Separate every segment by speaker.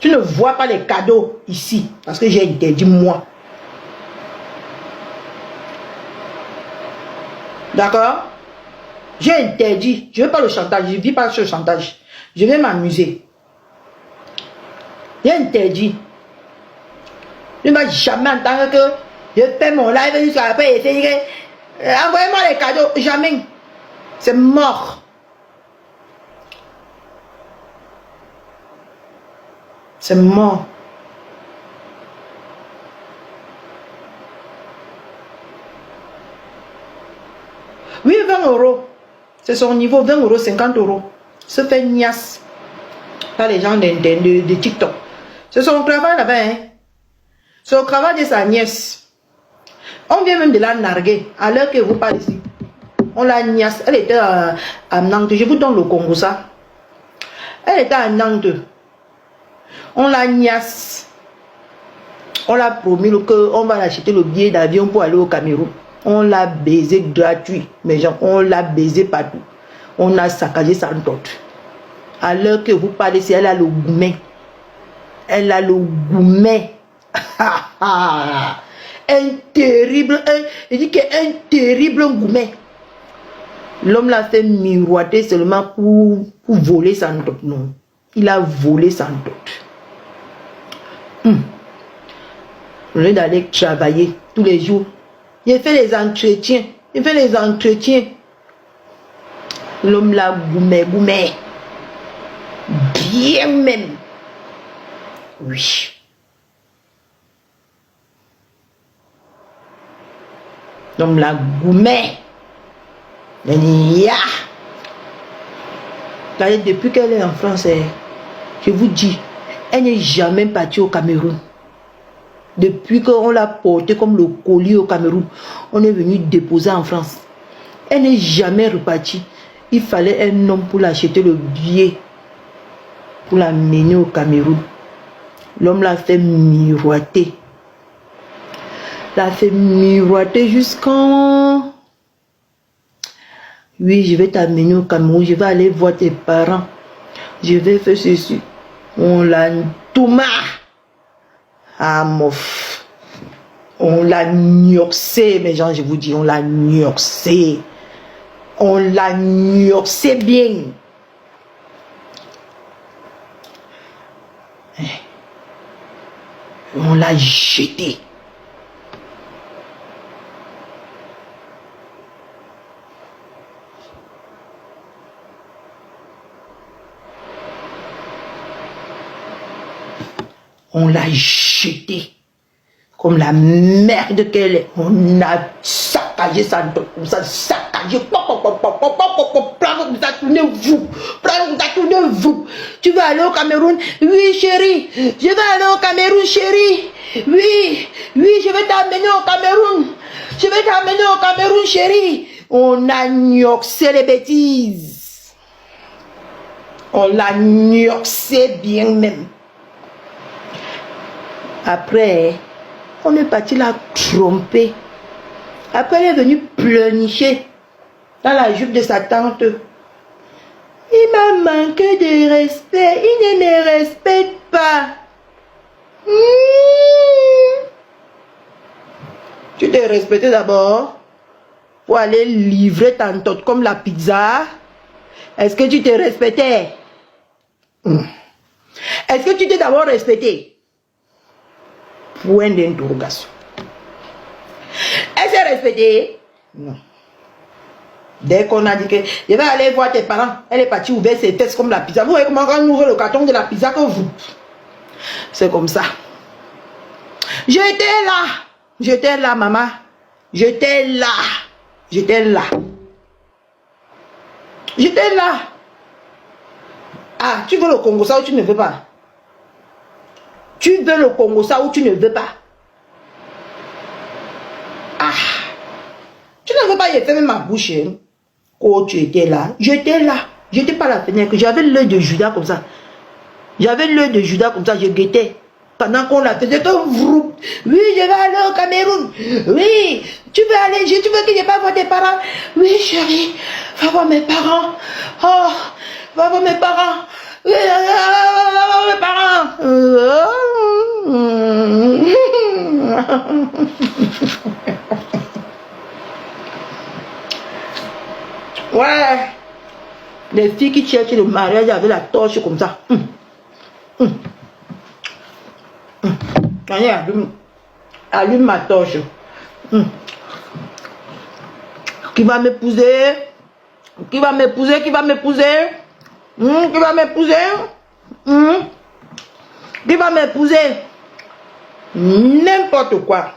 Speaker 1: Tu ne vois pas les cadeaux ici. Parce que j'ai interdit moi. D'accord? J'ai interdit. Je ne veux pas le chantage. Je ne vis pas sur le chantage. Je vais m'amuser. J'ai interdit. Je ne vais jamais entendre que je fais mon live jusqu'à après. Envoyez-moi les cadeaux. Jamais. C'est mort. C'est mort. Oui, 20 euros. C'est son niveau, 20 euros, 50 euros. Se fait niasse. Pas les gens de TikTok. C'est son travail là-bas. Hein. C'est le travail de sa nièce. On vient même de la narguer. À l'heure que vous parlez ici. On la niasse. Elle était à Nantes. Je vous donne le Congo ça. Elle était à Nantes. On la niasse. On l'a promis qu'on va acheter le billet d'avion pour aller au Cameroun. On l'a baisé gratuit. Mais genre, on l'a baisé partout. On a saccagé sa dot. À l'heure que vous parlez, si elle a le gourmet. Elle a le gourmet. Un terrible, il dit qu'un terrible gourmet. L'homme l'a fait miroiter seulement pour voler sa dot. Non. Il a volé sa dot. Au lieu d'aller travailler tous les jours, il fait les entretiens. Il fait les entretiens. L'homme là, gourmet. Bien même. Oui. L'homme là, gourmet. Depuis qu'elle est en France, je vous dis, elle n'est jamais partie au Cameroun. Depuis qu'on l'a porté comme le colis au Cameroun, on est venu déposer en France. Elle n'est jamais repartie. Il fallait un homme pour l'acheter le billet, pour l'amener au Cameroun. L'homme l'a fait miroiter. L'a fait miroiter jusqu'en... Oui, je vais t'amener au Cameroun, je vais aller voir tes parents. Je vais faire ceci. On l'a tout marre. Ah, mof. On l'a gnoxé, mes gens, je vous dis, on l'a gnoxé. On l'a gnoxé bien. On l'a jeté. On l'a jeté comme la merde qu'elle est. On a saccagé sa dot, ça saccagé. Tournez-vous. Tu veux aller au Cameroun? Oui, chérie. Je vais aller au Cameroun, chérie. Oui, je vais t'amener au Cameroun. Je vais t'amener au Cameroun, chérie. On a gnoxé les bêtises. On l'a gnoxé bien même. Après, on est parti la tromper. Après, elle est venue pleurnicher dans la jupe de sa tante. Il m'a manqué de respect. Il ne me respecte pas. Tu t'es respecté d'abord pour aller livrer tante comme la pizza. Est-ce que tu t'es respecté? Est-ce que tu t'es d'abord respecté? Point d'interrogation. Elle s'est respectée? Non. Dès qu'on a dit que je vais aller voir tes parents, elle est partie ouvrir ses fesses comme la pizza. Vous voyez comment on ouvre le carton de la pizza que vous. C'est comme ça. J'étais là. J'étais là, maman. J'étais là. J'étais là. J'étais là. Ah, tu veux le Congo ça ou tu ne veux pas? Tu veux le Congo ça ou tu ne veux pas? Ah, tu ne veux pas y faire ma bouche. Hein? Oh, tu étais là. J'étais là. J'étais pas à la fenêtre. J'avais l'œil de Judas comme ça. J'avais l'œil de Judas comme ça. Je guettais. Pendant qu'on la faisait comme vous. Oui, je vais aller au Cameroun. Oui, tu veux aller. Tu veux que je pas voir tes parents? Oui, chérie. Va voir mes parents. Oh, va voir mes parents. Oui, va voir mes parents. Ouais. Les filles qui cherchent le mariage avec la torche comme ça. Allez, allume ma torche. Qui va m'épouser? Qui va m'épouser? Qui va m'épouser? Qui va m'épouser? Qui va m'épouser? N'importe quoi.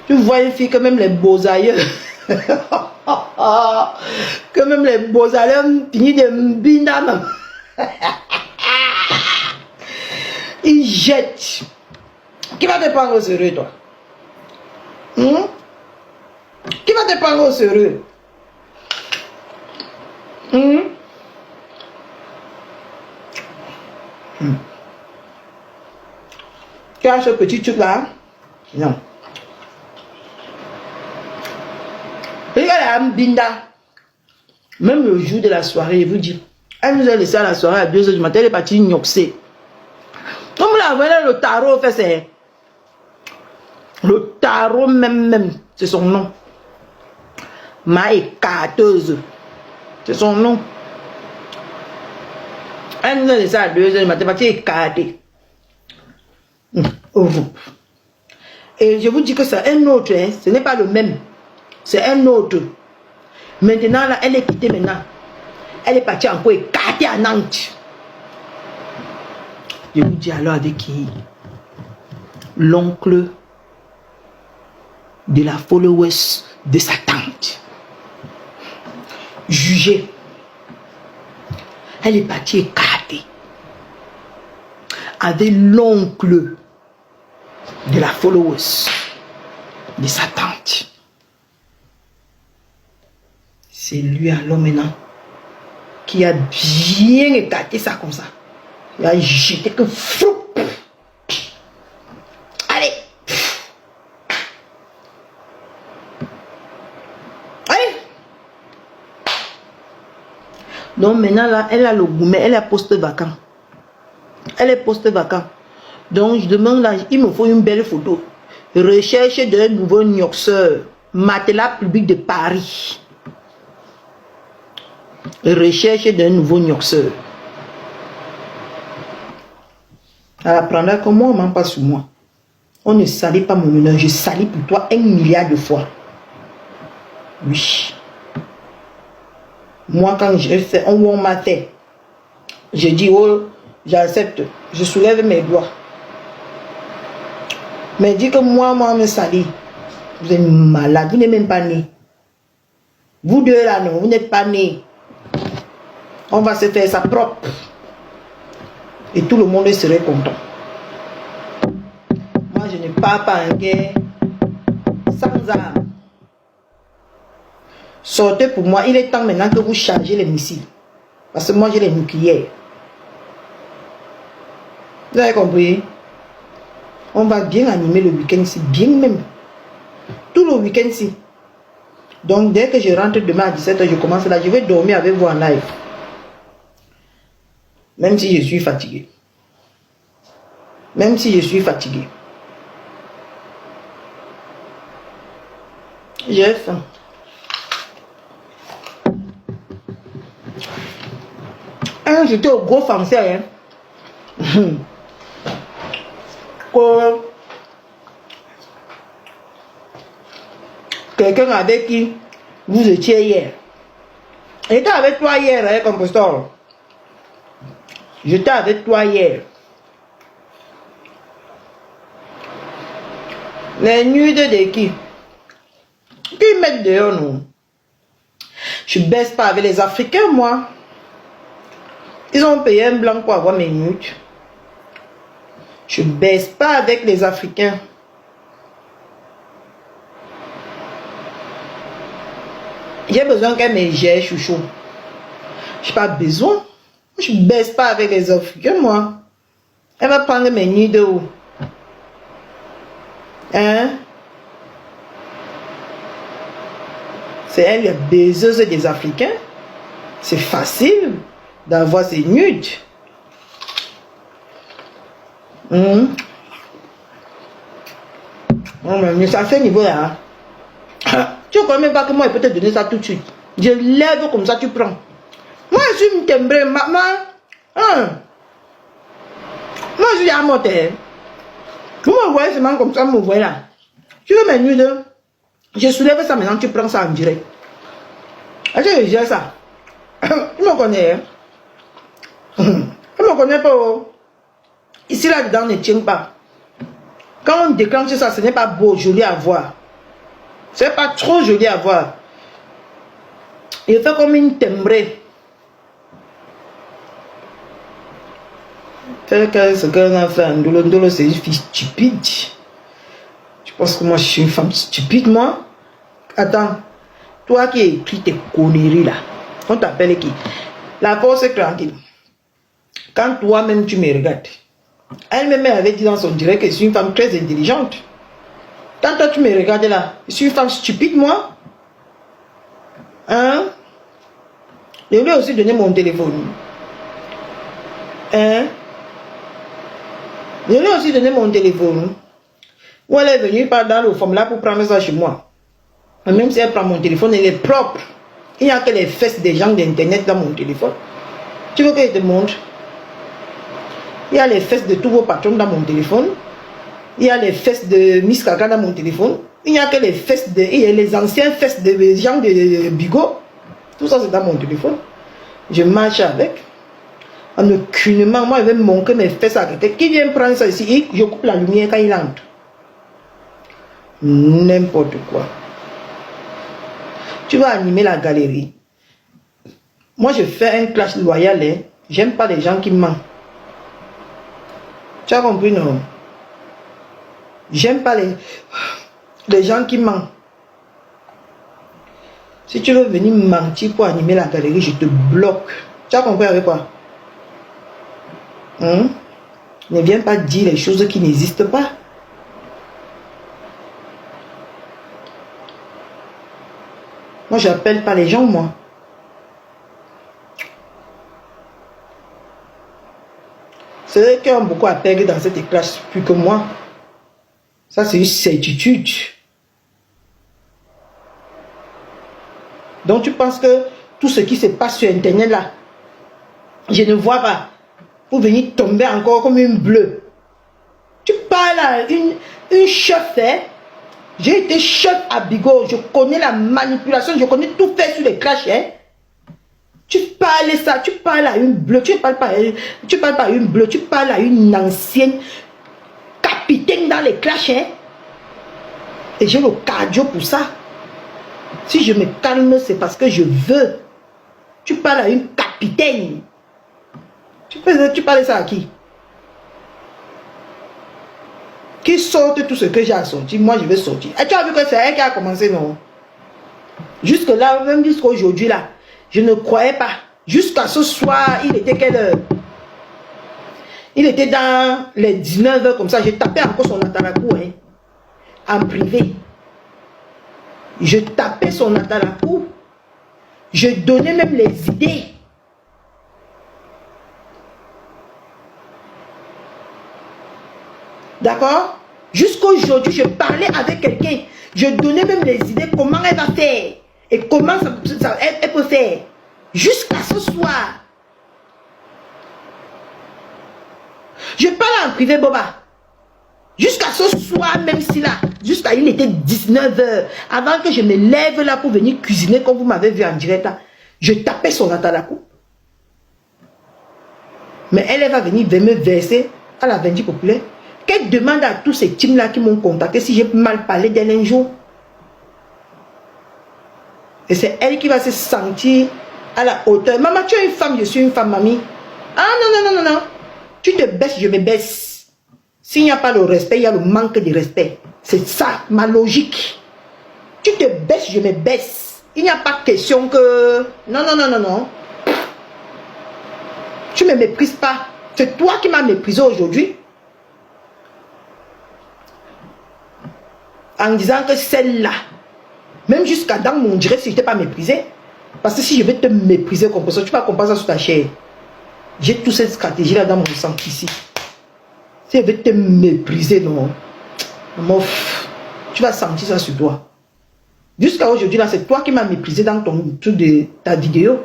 Speaker 1: Tu vois une fille que même les beaux aïeux, que même les beaux aïeux finissent de mbinda. Ils jettent. Qui va te prendre au sérieux, toi? Qui va te prendre au sérieux? Tu as ce petit truc là? Non. Regarde la Mbinda. Même le jour de la soirée, je vous dis, elle nous a laissé à la soirée à 2h du matin, elle est partie gnoxer. Comme la voilà, le tarot fait c'est. Le tarot même, c'est son nom. Ma écarteuse. C'est son nom. Elle nous a laissé à 2h du matin, elle est partie écarter. Et je vous dis que c'est un autre, hein. Ce n'est pas le même. C'est un autre. Maintenant, là, elle est quittée maintenant. Elle est partie encore écartée à Nantes. Je vous dis alors avec qui? L'oncle de la followers de sa tante. Jugée. Elle est partie écartée. Avec l'oncle de la followers de sa tante. C'est lui alors maintenant qui a bien écarté ça comme ça. Il a jeté que fou. Allez. Allez. Donc maintenant là, elle a le gourmet, elle a poste vacant. Elle est poste vacant. Donc je demande là, il me faut une belle photo. Recherche d'un nouveau nioxeur. Matelas public de Paris. Recherche d'un nouveau nioxeur. Elle apprendra que moi, on ne ment pas sur moi. On ne salit pas mon honneur. Je salis pour toi 1 milliard de fois. Oui. Moi, quand je fais un bon matin, je dis, oh, j'accepte. Je soulève mes doigts. Mais dis que moi, me salit. Vous êtes malade. Vous n'êtes même pas né. Vous deux là, non. Vous n'êtes pas nés. On va se faire ça propre. Et tout le monde serait content. Moi, je ne pars pas en guerre sans armes. Sortez pour moi. Il est temps maintenant que vous changez les missiles. Parce que moi, j'ai les nucléaires. Vous avez compris? On va bien animer le week-end-ci. Bien même. Tout le week-end-ci. Donc, dès que je rentre demain à 17h, je commence là. Je vais dormir avec vous en live. Même si je suis fatigué. Même si je suis fatigué. J'ai faim. J'étais au gros français. Hein. Quelqu'un avec qui vous étiez hier. J'étais avec toi hier, hein, composteur. J'étais avec toi hier. Les nudes de qui? Qui mettent dehors, nous? Je baisse pas avec les Africains, moi. Ils ont payé un blanc pour avoir mes nudes. Je baisse pas avec les Africains. J'ai besoin qu'elle me gère, chouchou. Je n'ai pas besoin. Je ne baisse pas avec les Africains, moi. Elle va prendre mes nuits de où? Hein? C'est elle la baiseuse des Africains. C'est facile d'avoir ses nudes. Mais ça fait niveau là. Tu ne crois même pas que moi, je peux te donner ça tout de suite. Je lève comme ça, tu prends. Moi, je suis une timbrée, maman. Hein? Moi, je suis à mon terre. Vous me voyez seulement comme ça, vous me voyez là. Tu veux mes nudes? Je soulève ça maintenant, tu prends ça en direct. Est-ce que je gère ça? Tu me connais, hein? Tu me connais pas, oh. Ici, là-dedans, ne tient pas. Quand on déclenche ça, ce n'est pas beau, joli à voir. Ce n'est pas trop joli à voir. Il fait comme une timbrée. Ce qu'on a fait en Ndolo, c'est une fille stupide. Tu penses que moi, je suis une femme stupide, moi? Attends. Toi qui écris tes conneries là, on t'appelle qui? La force est tranquille. Quand toi-même tu me regardes, elle-même avait dit dans son direct que je suis une femme très intelligente. Quand toi tu me regardes là, je suis une femme stupide, moi? Hein? Je lui ai aussi donné mon téléphone. Hein? Je lui ai aussi donné mon téléphone. Où elle est venue par dans le formulaire pour prendre ça chez moi. Même si elle prend mon téléphone, elle est propre. Il n'y a que les fesses des gens d'internet dans mon téléphone. Tu veux que je te montre? Il y a les fesses de tous vos patrons dans mon téléphone. Il y a les fesses de Miss Kaka dans mon téléphone. Il n'y a que les fesses de... Il y a les anciens fesses de gens de Bigot. Tout ça c'est dans mon téléphone. Je marche avec. En aucunement, moi je vais montrer mes fesses à quelqu'un. Qui vient prendre ça ici? Je coupe la lumière quand il entre. N'importe quoi. Tu vas animer la galerie. Moi, je fais un clash loyal. Hein. J'aime pas les gens qui mentent. Tu as compris, non? J'aime pas les gens qui mentent. Si tu veux venir mentir pour animer la galerie, je te bloque. Tu as compris avec quoi? Hein? Ne viens pas dire les choses qui n'existent pas. Moi, j'appelle pas les gens, moi. C'est eux qui ont beaucoup à perdre dans cette classe, plus que moi. Ça, c'est une certitude. Donc, tu penses que tout ce qui se passe sur Internet, là, je ne vois pas. Pour venir tomber encore comme une bleue. Tu parles à une chef, hein? J'ai été chef à Bigot, je connais la manipulation, je connais tout faire sur les clashs. Hein? Tu parles ça, tu parles à une bleue, tu parles pas à une bleue, tu parles à une ancienne capitaine dans les clashs. Hein? Et j'ai le cardio pour ça. Si je me calme, c'est parce que je veux. Tu parles à une capitaine. Tu parles ça à qui? Qui sorte tout ce que j'ai à sortir, moi je vais sortir. Et tu as vu que c'est elle qui a commencé, non? Jusque là, même jusqu'à aujourd'hui là, je ne croyais pas. Jusqu'à ce soir, il était quelle heure? Il était dans les 19 h comme ça. J'ai tapé encore son atalakou, hein, en privé. Je tapais son atalakou. Je donnais même les idées. D'accord? Jusqu'aujourd'hui, je parlais avec quelqu'un. Je donnais même les idées, comment elle va faire. Et comment elle peut faire. Jusqu'à ce soir. Je parle en privé, Boba. Jusqu'à ce soir, même si là, jusqu'à il était 19 h, avant que je me lève là pour venir cuisiner, comme vous m'avez vu en direct là, je tapais son atalakou. Mais elle va venir me verser à la vendue populaire. Qu'elle demande à tous ces teams-là qui m'ont contacté si j'ai mal parlé d'elle un jour. Et c'est elle qui va se sentir à la hauteur. Maman, tu es une femme, je suis une femme, mamie. Ah non, non, non, non, non. Tu te baisses, je me baisse. S'il n'y a pas le respect, il y a le manque de respect. C'est ça, ma logique. Tu te baisses, je me baisse. Il n'y a pas question que... Non, non, non, non, non. Tu ne me méprises pas. C'est toi qui m'as méprisé aujourd'hui. En disant que celle-là, même jusqu'à dans mon direct, si je ne t'ai pas méprisé, parce que si je vais te mépriser comme ça, tu vas comprendre ça sur ta chair. J'ai toute cette stratégie-là dans mon sang ici. Si je vais te mépriser, non, tu vas sentir ça sur toi. Jusqu'à aujourd'hui, là, c'est toi qui m'as méprisé dans ton truc de ta vidéo.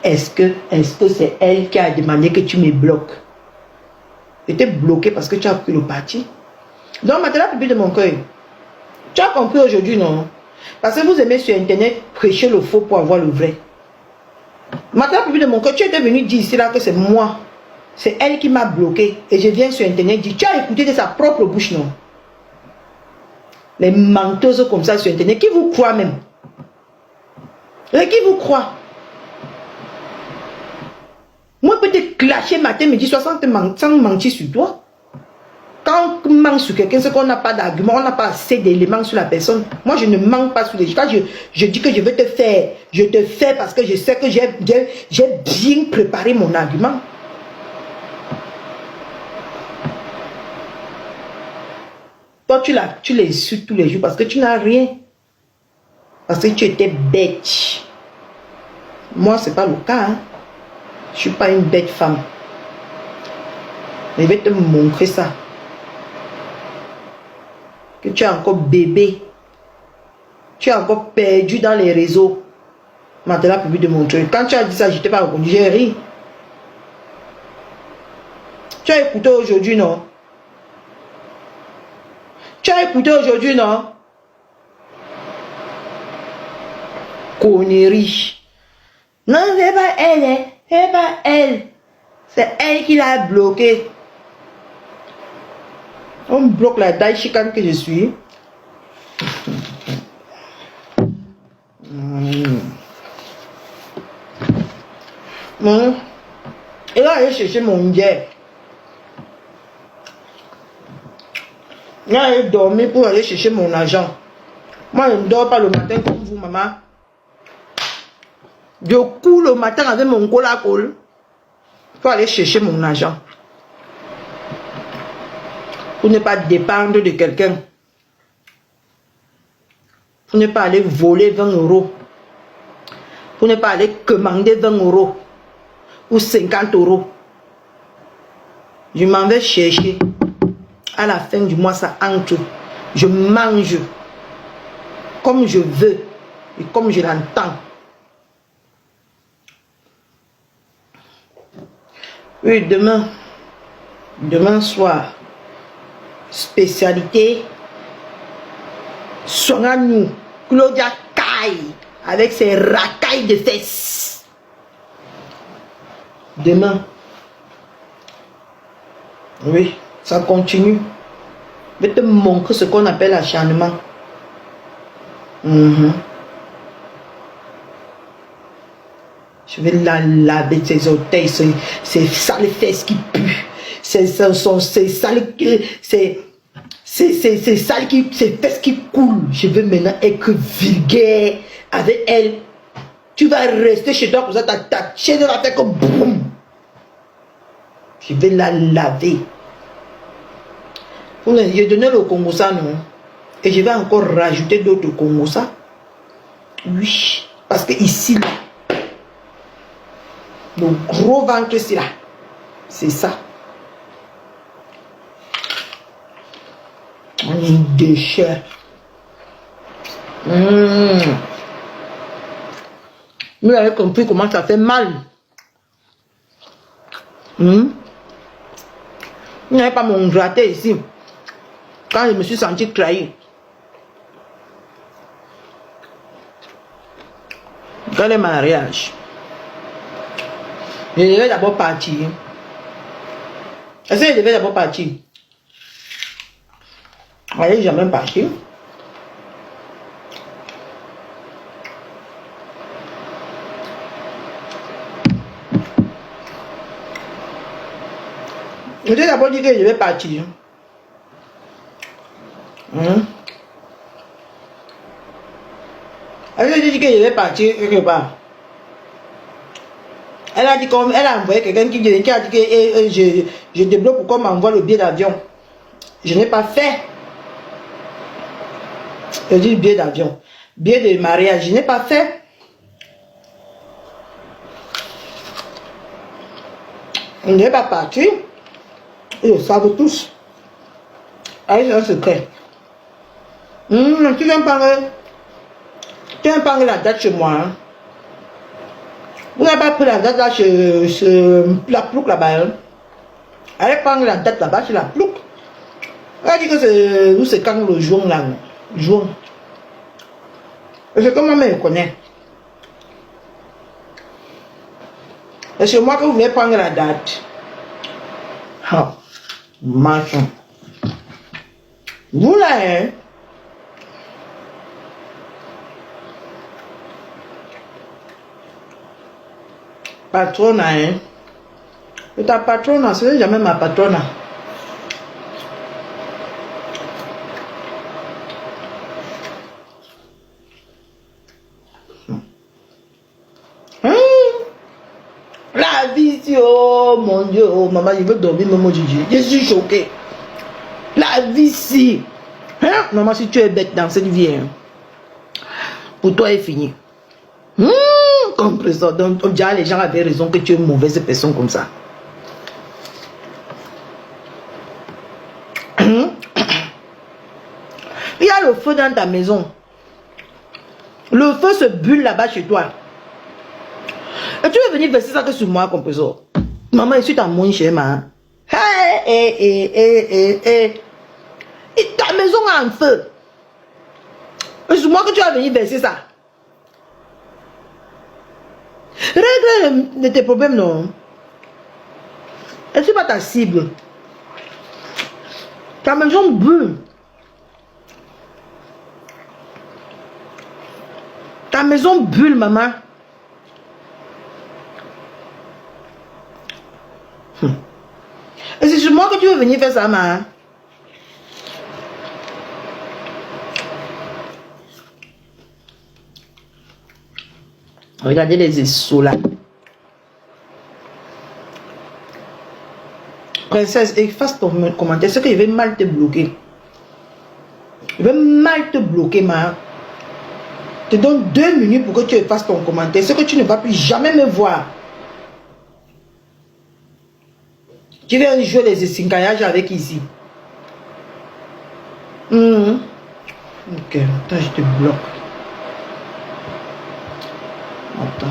Speaker 1: Est-ce que c'est elle qui a demandé que tu me bloques? J'étais bloqué parce que tu as pris le parti. Donc, maintenant, public de mon cœur. Tu as compris aujourd'hui, non? Parce que vous aimez sur Internet prêcher le faux pour avoir le vrai. Maintenant, public de mon cœur, tu étais venu dire ici là que c'est moi. C'est elle qui m'a bloqué. Et je viens sur Internet dire, tu as écouté de sa propre bouche, non? Les menteuses comme ça sur Internet, qui vous croient même? Et qui vous croit? Moi, je peux te clasher matin, midi, soir, sans mentir sur toi. Quand on ment sur quelqu'un, c'est qu'on n'a pas d'argument, on n'a pas assez d'éléments sur la personne. Moi, je ne mens pas sur les gens. Quand je dis que je veux te faire, je te fais parce que je sais que j'ai bien préparé mon argument. Toi, tu les insultes tous les jours parce que tu n'as rien. Parce que tu étais bête. Moi, ce n'est pas le cas. Hein. Je ne suis pas une bête femme. Mais je vais te montrer ça. Que tu es encore bébé. Tu es encore perdu dans les réseaux. Maintenant, public de montrer. Quand tu as dit ça, je n'étais pas reconnu. J'ai ri. Tu as écouté aujourd'hui, non? Tu as écouté aujourd'hui, non? Connerie. Non, c'est pas elle, hein. C'est pas elle. C'est elle qui l'a bloqué. On bloque la taille chicane que je suis. Bon. Et là, j'ai cherché mon hier. Là, j'ai dormi pour aller chercher mon argent. Moi, je ne dors pas le matin comme vous, maman. Je cours le matin avec mon cola-cola pour aller chercher mon argent. Pour ne pas dépendre de quelqu'un. Pour ne pas aller voler 20 €. Pour ne pas aller commander 20 € ou 50 €. Je m'en vais chercher. À la fin du mois, ça entre. Je mange comme je veux et comme je l'entends. Oui, demain soir, spécialité, Sonanou, Claudia Kai, avec ses racailles de fesses. Demain, oui, ça continue. Je vais te montrer ce qu'on appelle acharnement. Je vais la laver ses orteils, ces sales fesses qui puent, ces sales, ces fesses qui coulent. Je veux maintenant être vulgaire avec elle. Tu vas rester chez toi pour ça, ta chaîne va faire comme boum. Je vais la laver. Je donnais le Congosa, non? Et je vais encore rajouter d'autres Congosa. Oui, parce que ici, là, le gros ventre, c'est là. C'est ça. Un déchet. Vous avez compris comment ça fait mal. Vous n'avez pas mon gratté ici. Quand je me suis senti trahi. Dans les mariages. Je devais d'abord partir. Est-ce que je devais d'abord partir? Allez, jamais partir. Je devais d'abord dire que je vais partir. Elle a dit que je vais partir quelque part. Elle a dit comme elle a envoyé quelqu'un qui a dit que je débloque pour qu'on m'envoie le billet d'avion. Je n'ai pas fait. Je dis billet d'avion. Billet de mariage, je n'ai pas fait. On n'est pas parti. Ils le savent tous. Allez, c'est un secret. Tu viens prendre la date chez moi. Hein? Vous n'avez pas pris la date là chez la plouc là-bas. Hein? Allez prendre la date là-bas chez la plouc. Elle a dit que c'est quand le jour là. Jour. Et c'est comment elle me connaît. Et c'est moi que vous voulez prendre la date. Ah, machin. Vous là, hein? Patronne, hein? Et ta patronne, c'est jamais ma patronne. La vie, oh mon Dieu, oh maman, je veux dormir, maman Gigi. Je suis choquée. La vie, si. Hein? Maman, si tu es bête dans cette vie, hein, pour toi, est fini. Comme ça. Donc, déjà, les gens avaient raison que tu es une mauvaise personne comme ça. Il y a le feu dans ta maison. Le feu se bulle là-bas chez toi. Et tu veux venir verser ça que sur moi, compresseur. Maman, je suis ta mon chez moi. Et ta maison a un feu. Et sur moi que tu vas venir verser ça. Règle tes problèmes, non. Je ne suis pas ta cible. Ta maison brûle. Ta maison brûle, maman. Et c'est sur moi que tu veux venir faire ça, maman. Regardez les essous là. Princesse, efface ton commentaire. C'est que je vais mal te bloquer. Je vais mal te bloquer, ma. Je te donne 2 minutes pour que tu effaces ton commentaire. C'est que tu ne vas plus jamais me voir. Tu viens jouer les essincayages avec ici. Ok, attends, je te bloque. Attends.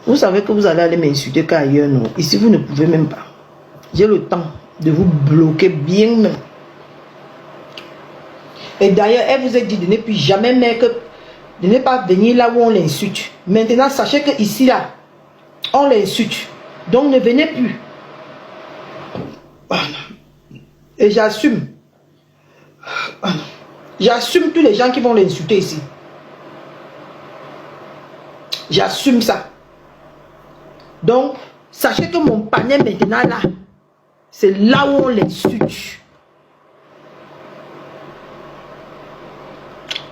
Speaker 1: Vous savez que vous allez aller m'insulter qu'ailleurs, non? Ici, vous ne pouvez même pas. J'ai le temps de vous bloquer bien même. Et d'ailleurs, elle vous a dit de ne plus jamais de ne pas venir là où on l'insulte. Maintenant, sachez que ici, là, on l'insulte. Donc, ne venez plus. Et j'assume. J'assume tous les gens qui vont l'insulter ici. J'assume ça. Donc, sachez que mon panier maintenant là, c'est là où on l'insulte.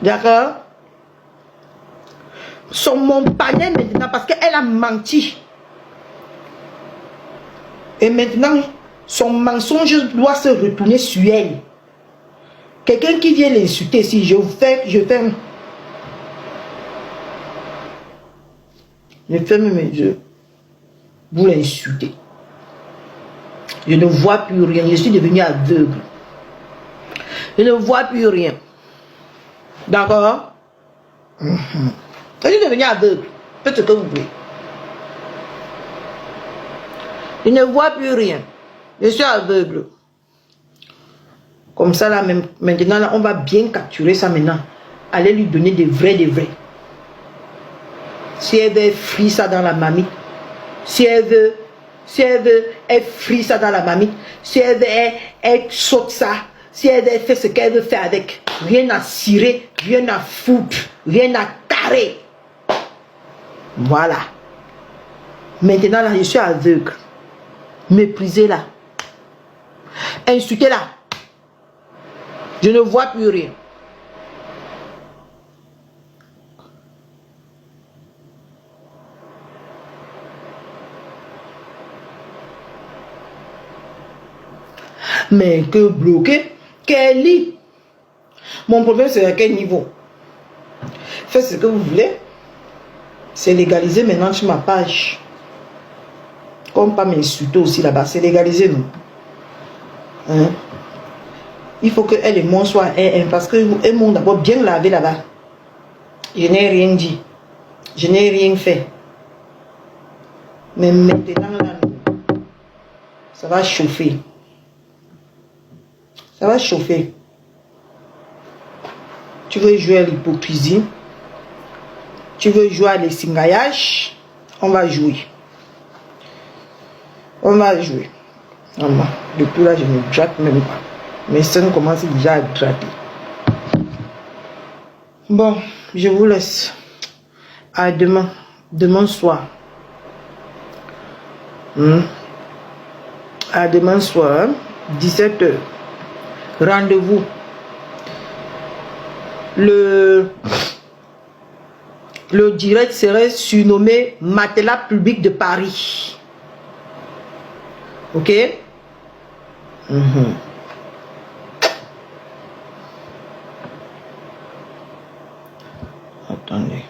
Speaker 1: D'accord? Sur mon panier maintenant, parce qu'elle a menti. Et maintenant, son mensonge doit se retourner sur elle. Quelqu'un qui vient l'insulter, si je ferme mes yeux. Vous l'insultez. Je ne vois plus rien. Je suis devenu aveugle. Je ne vois plus rien. D'accord? Je suis devenu aveugle. Faites ce que vous voulez. Je ne vois plus rien. Je suis aveugle. Comme ça, là, maintenant, là, on va bien capturer ça maintenant. Allez lui donner des vrais. Si elle veut frire ça dans la mamie. Si elle veut, elle frit ça dans la mamie. Si elle veut, elle saute ça. Si elle veut, elle fait ce qu'elle veut faire avec. Rien à cirer, rien à foutre, rien à carrer. Voilà. Maintenant, là, je suis aveugle. Méprisez-la. Insultez-la. Je ne vois plus rien. Mais que bloquer, Kelly. Mon problème, c'est à quel niveau? Faites ce que vous voulez. C'est légalisé maintenant sur ma page. Comme pas m'insulter aussi là-bas. C'est légalisé, non? Hein? Il faut que elle et moi soient un parce que elles m'ont d'abord bien lavé là-bas. Je n'ai rien dit. Je n'ai rien fait. Mais maintenant, là, ça va chauffer. Ça va chauffer. Tu veux jouer à l'hypocrisie? Tu veux jouer à l'essingaillage? On va jouer. On va jouer. Maman, depuis là, je ne gratte même pas. Mes seins commencent déjà à gratter. Bon, je vous laisse. À demain. Demain soir. À demain soir, 17h. Rendez-vous. Le direct serait surnommé Matelas public de Paris. Ok? Attendez.